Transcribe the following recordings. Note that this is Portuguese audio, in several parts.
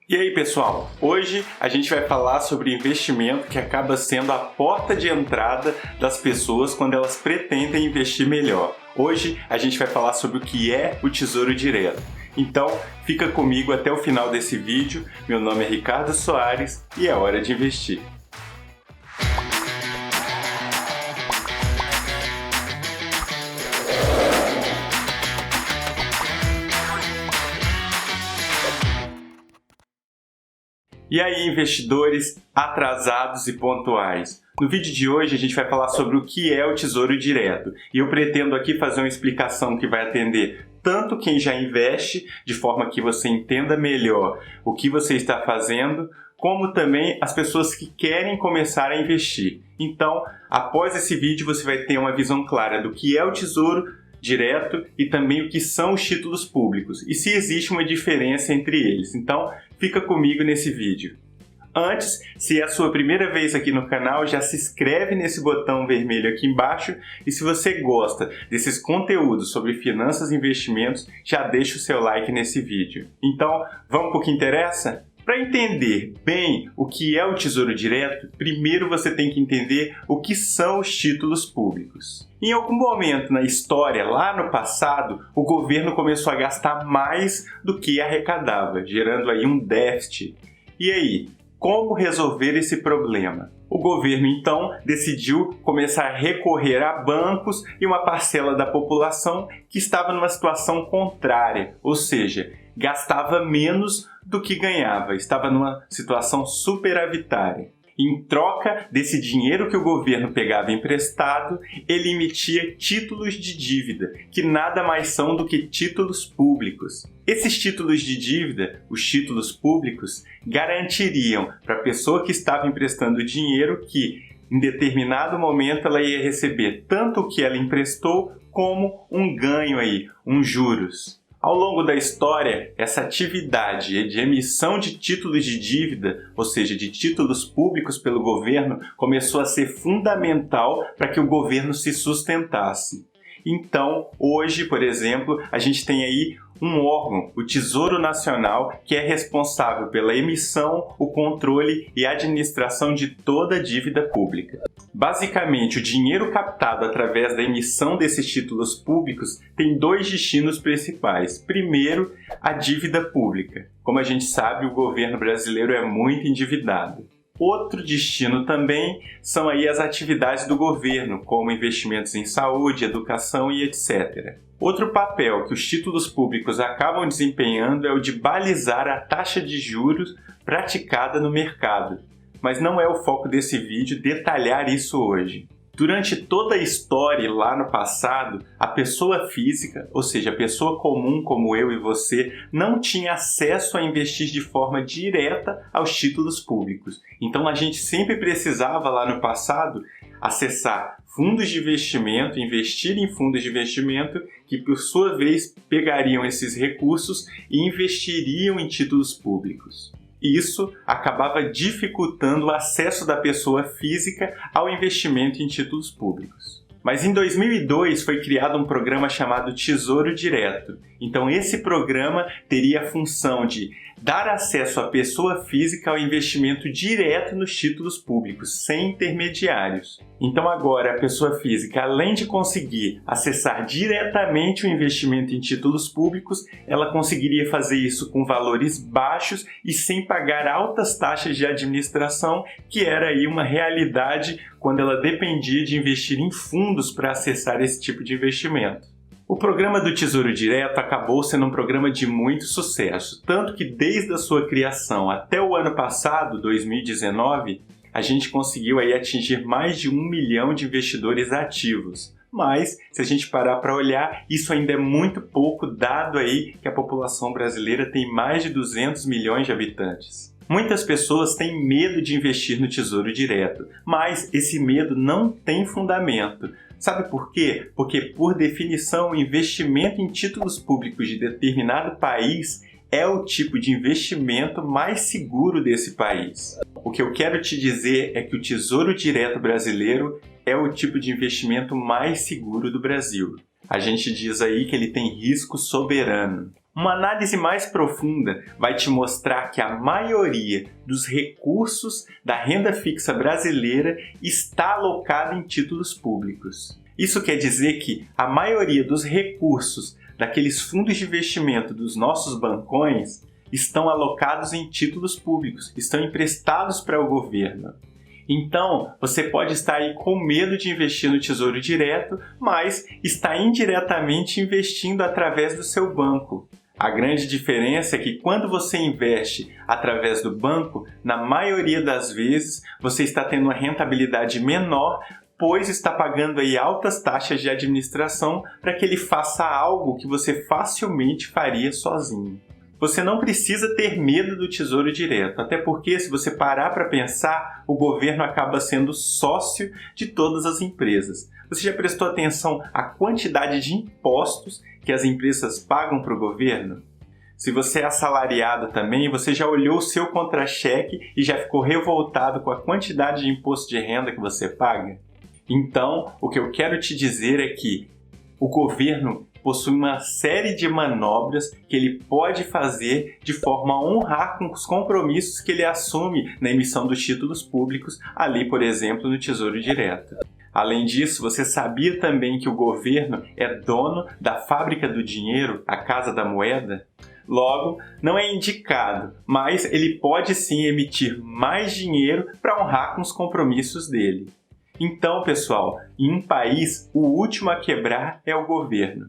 E aí, pessoal? Hoje a gente vai falar sobre investimento que acaba sendo a porta de entrada das pessoas quando elas pretendem investir melhor. Hoje a gente vai falar sobre o que é o Tesouro Direto. Então, fica comigo até o final desse vídeo. Meu nome é Ricardo Soares e é hora de investir. E aí, investidores atrasados e pontuais? No vídeo de hoje a gente vai falar sobre o que é o Tesouro Direto. E eu pretendo aqui fazer uma explicação que vai atender tanto quem já investe, de forma que você entenda melhor o que você está fazendo, como também as pessoas que querem começar a investir. Então, após esse vídeo você vai ter uma visão clara do que é o Tesouro Direto e também o que são os títulos públicos e se existe uma diferença entre eles. Então, fica comigo nesse vídeo. Antes, se é a sua primeira vez aqui no canal, já se inscreve nesse botão vermelho aqui embaixo e se você gosta desses conteúdos sobre finanças e investimentos, já deixa o seu like nesse vídeo. Então, vamos para o que interessa? Para entender bem o que é o Tesouro Direto, primeiro você tem que entender o que são os títulos públicos. Em algum momento na história, lá no passado, o governo começou a gastar mais do que arrecadava, gerando aí um déficit. E aí, como resolver esse problema? O governo, então, decidiu começar a recorrer a bancos e uma parcela da população que estava numa situação contrária, ou seja, gastava menos do que ganhava, estava numa situação superavitária. Em troca desse dinheiro que o governo pegava emprestado, ele emitia títulos de dívida, que nada mais são do que títulos públicos. Esses títulos de dívida, os títulos públicos, garantiriam para a pessoa que estava emprestando o dinheiro que, em determinado momento, ela ia receber tanto o que ela emprestou como um ganho aí, juros. Ao longo da história, essa atividade de emissão de títulos de dívida, ou seja, de títulos públicos pelo governo, começou a ser fundamental para que o governo se sustentasse. Então, hoje, por exemplo, a gente tem aí um órgão, o Tesouro Nacional, que é responsável pela emissão, o controle e administração de toda a dívida pública. Basicamente, o dinheiro captado através da emissão desses títulos públicos tem dois destinos principais. Primeiro, a dívida pública. Como a gente sabe, o governo brasileiro é muito endividado. Outro destino também são aí as atividades do governo, como investimentos em saúde, educação e etc. Outro papel que os títulos públicos acabam desempenhando é o de balizar a taxa de juros praticada no mercado. Mas não é o foco desse vídeo detalhar isso hoje. Durante toda a história lá no passado, a pessoa física, ou seja, a pessoa comum como eu e você, não tinha acesso a investir de forma direta aos títulos públicos. Então a gente sempre precisava lá no passado acessar fundos de investimento, investir em fundos de investimento que por sua vez pegariam esses recursos e investiriam em títulos públicos. Isso acabava dificultando o acesso da pessoa física ao investimento em títulos públicos. Mas em 2002 foi criado um programa chamado Tesouro Direto. Então esse programa teria a função de dar acesso à pessoa física ao investimento direto nos títulos públicos, sem intermediários. Então agora a pessoa física, além de conseguir acessar diretamente o investimento em títulos públicos, ela conseguiria fazer isso com valores baixos e sem pagar altas taxas de administração, que era aí uma realidade quando ela dependia de investir em fundos para acessar esse tipo de investimento. O programa do Tesouro Direto acabou sendo um programa de muito sucesso, tanto que desde a sua criação até o ano passado, 2019, a gente conseguiu aí atingir mais de 1 milhão de investidores ativos. Mas, se a gente parar para olhar, isso ainda é muito pouco, dado aí que a população brasileira tem mais de 200 milhões de habitantes. Muitas pessoas têm medo de investir no Tesouro Direto, mas esse medo não tem fundamento. Sabe por quê? Porque, por definição, o investimento em títulos públicos de determinado país é o tipo de investimento mais seguro desse país. O que eu quero te dizer é que o Tesouro Direto brasileiro é o tipo de investimento mais seguro do Brasil. A gente diz aí que ele tem risco soberano. Uma análise mais profunda vai te mostrar que a maioria dos recursos da renda fixa brasileira está alocada em títulos públicos. Isso quer dizer que a maioria dos recursos daqueles fundos de investimento dos nossos bancões estão alocados em títulos públicos, estão emprestados para o governo. Então, você pode estar aí com medo de investir no Tesouro Direto, mas está indiretamente investindo através do seu banco. A grande diferença é que quando você investe através do banco, na maioria das vezes você está tendo uma rentabilidade menor, pois está pagando aí altas taxas de administração para que ele faça algo que você facilmente faria sozinho. Você não precisa ter medo do Tesouro Direto, até porque se você parar para pensar, o governo acaba sendo sócio de todas as empresas. Você já prestou atenção à quantidade de impostos que as empresas pagam para o governo? Se você é assalariado também, você já olhou o seu contra-cheque e já ficou revoltado com a quantidade de imposto de renda que você paga? Então, o que eu quero te dizer é que o governo possui uma série de manobras que ele pode fazer de forma a honrar com os compromissos que ele assume na emissão dos títulos públicos, ali, por exemplo, no Tesouro Direto. Além disso, você sabia também que o governo é dono da fábrica do dinheiro, a Casa da Moeda? Logo, não é indicado, mas ele pode sim emitir mais dinheiro para honrar com os compromissos dele. Então, pessoal, em um país, o último a quebrar é o governo.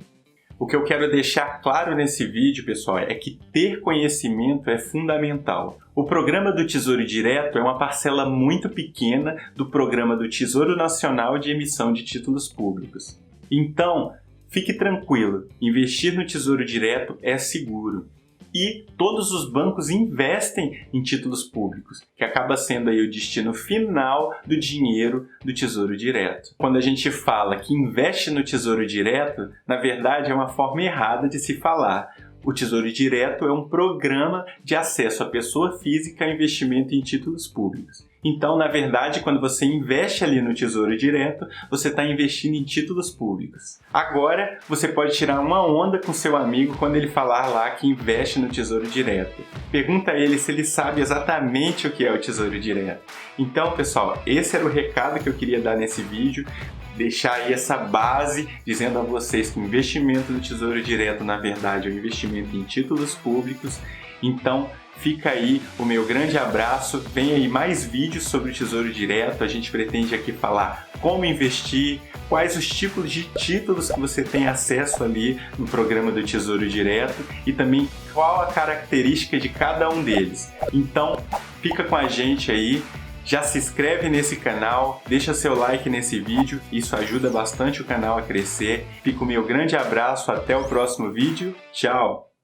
O que eu quero deixar claro nesse vídeo, pessoal, é que ter conhecimento é fundamental. O programa do Tesouro Direto é uma parcela muito pequena do programa do Tesouro Nacional de Emissão de Títulos Públicos. Então, fique tranquilo, investir no Tesouro Direto é seguro. E todos os bancos investem em títulos públicos, que acaba sendo aí o destino final do dinheiro do Tesouro Direto. Quando a gente fala que investe no Tesouro Direto, na verdade é uma forma errada de se falar. O Tesouro Direto é um programa de acesso à pessoa física a investimento em títulos públicos. Então, na verdade, quando você investe ali no Tesouro Direto, você está investindo em títulos públicos. Agora, você pode tirar uma onda com seu amigo quando ele falar lá que investe no Tesouro Direto. Pergunta a ele se ele sabe exatamente o que é o Tesouro Direto. Então, pessoal, esse era o recado que eu queria dar nesse vídeo. Deixar aí essa base dizendo a vocês que o investimento no Tesouro Direto, na verdade, é um investimento em títulos públicos. Então, fica aí o meu grande abraço. Vem aí mais vídeos sobre o Tesouro Direto. A gente pretende aqui falar como investir, quais os tipos de títulos que você tem acesso ali no programa do Tesouro Direto e também qual a característica de cada um deles. Então, fica com a gente aí. Já se inscreve nesse canal, deixa seu like nesse vídeo, isso ajuda bastante o canal a crescer. Fica o meu grande abraço, até o próximo vídeo, tchau!